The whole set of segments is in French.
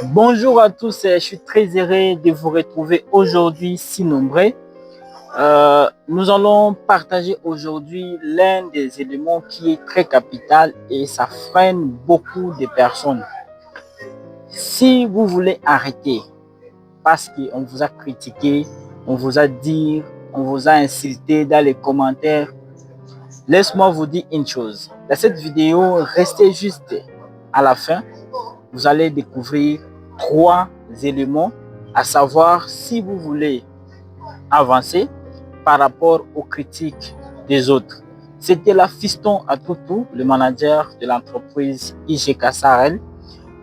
Bonjour à tous, je suis très heureux de vous retrouver aujourd'hui si nombreux. Nous allons partager aujourd'hui l'un des éléments qui est très capital et ça freine beaucoup de personnes. Si vous voulez arrêter parce qu'on vous a critiqué, on vous a dit, on vous a insulté dans les commentaires, laisse-moi vous dire une chose. Dans cette vidéo, restez juste à la fin. Vous allez découvrir 3 éléments, à savoir si vous voulez avancer par rapport aux critiques des autres. C'était la Fiston Atutu, le manager de l'entreprise IGK Sahel.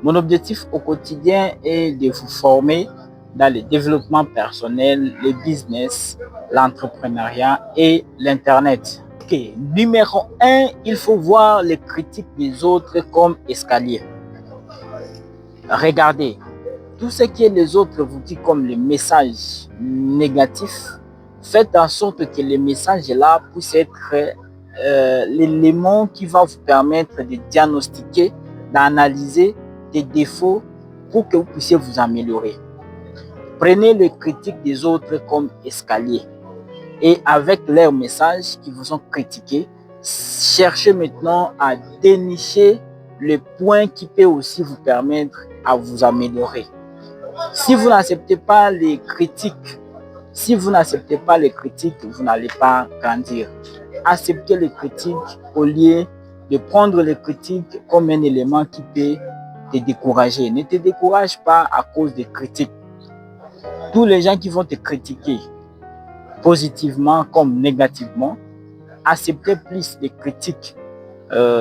Mon objectif au quotidien est de vous former dans le développement personnel, le business, l'entrepreneuriat et l'Internet. Ok, numéro 1, il faut voir les critiques des autres comme escalier. Regardez, tout ce que les autres vous disent comme les messages négatifs, faites en sorte que les messages là puissent être l'élément qui va vous permettre de diagnostiquer, d'analyser des défauts pour que vous puissiez vous améliorer. Prenez les critiques des autres comme escalier et avec leurs messages qui vous ont critiqué, cherchez maintenant à dénicher le point qui peut aussi vous permettre à vous améliorer. Si vous n'acceptez pas les critiques, vous n'allez pas grandir. Acceptez les critiques au lieu de prendre les critiques comme un élément qui peut te décourager. Ne te décourage pas à cause des critiques. Tous les gens qui vont te critiquer, positivement comme négativement, acceptez plus de critiques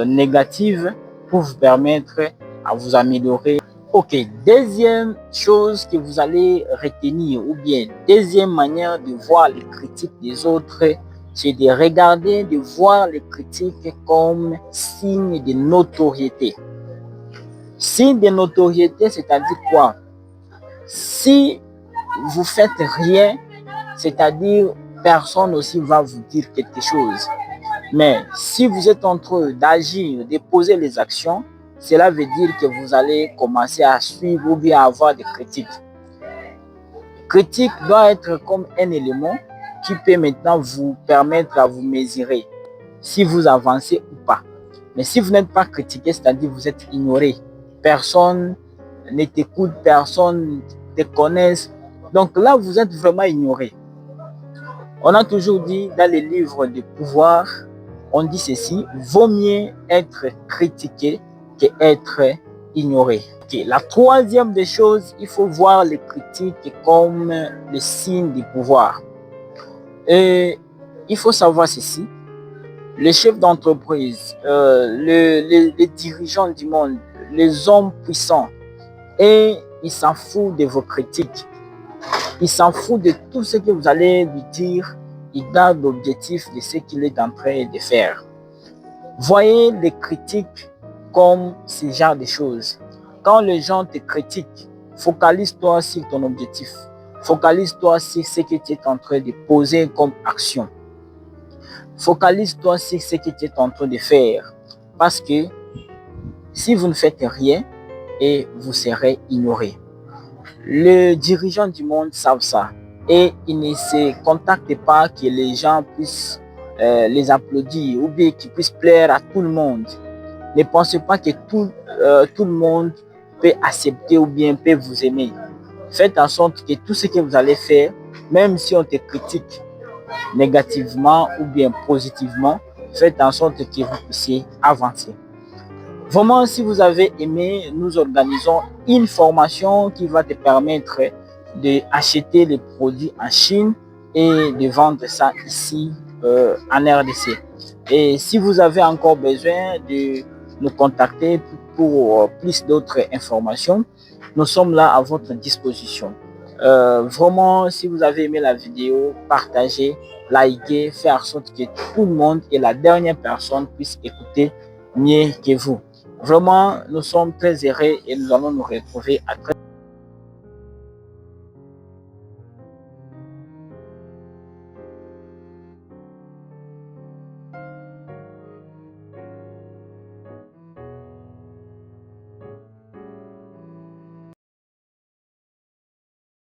négatives pour vous permettre à vous améliorer. Ok, deuxième chose que vous allez retenir ou bien deuxième manière de voir les critiques des autres, c'est de regarder, de voir les critiques comme signe de notoriété. Signe de notoriété, c'est-à-dire quoi? Si vous faites rien, c'est-à-dire personne aussi va vous dire quelque chose. Mais si vous êtes en train d'agir, de poser les actions, cela veut dire que vous allez commencer à suivre ou bien à avoir des critiques. Critique doit être comme un élément qui peut maintenant vous permettre à vous mesurer si vous avancez ou pas. Mais si vous n'êtes pas critiqué, c'est-à-dire vous êtes ignoré, personne ne t'écoute, personne ne te connaît. Donc là, vous êtes vraiment ignoré. On a toujours dit dans les livres de pouvoir, on dit ceci, vaut mieux être critiqué qu'être ignoré. Okay. La troisième des choses, il faut voir les critiques comme le signe du pouvoir. Et il faut savoir ceci, les chefs d'entreprise, les dirigeants du monde, les hommes puissants, et ils s'en foutent de vos critiques. Ils s'en foutent de tout ce que vous allez lui dire. Il garde l'objectif de ce qu'il est en train de faire. Voyez les critiques comme ce genre de choses. Quand les gens te critiquent, focalise-toi sur ton objectif. Focalise-toi sur ce que tu es en train de poser comme action. Focalise-toi sur ce que tu es en train de faire. Parce que si vous ne faites rien, et vous serez ignoré. Les dirigeants du monde savent ça. Et ils ne se contactent pas que les gens puissent les applaudir ou bien qu'ils puissent plaire à tout le monde. Ne pensez pas que tout le monde peut accepter ou bien peut vous aimer. Faites en sorte que tout ce que vous allez faire, même si on te critique négativement ou bien positivement, faites en sorte que vous puissiez avancer. Vraiment, si vous avez aimé, nous organisons une formation qui va te permettre d'acheter les produits en Chine et de vendre ça ici en RDC. Et si vous avez encore besoin de nous contacter pour plus d'autres informations, nous sommes là à votre disposition. Vraiment, si vous avez aimé la vidéo, partagez, likez, faites en sorte que tout le monde et la dernière personne puisse écouter mieux que vous. Vraiment, nous sommes très heureux et nous allons nous retrouver à très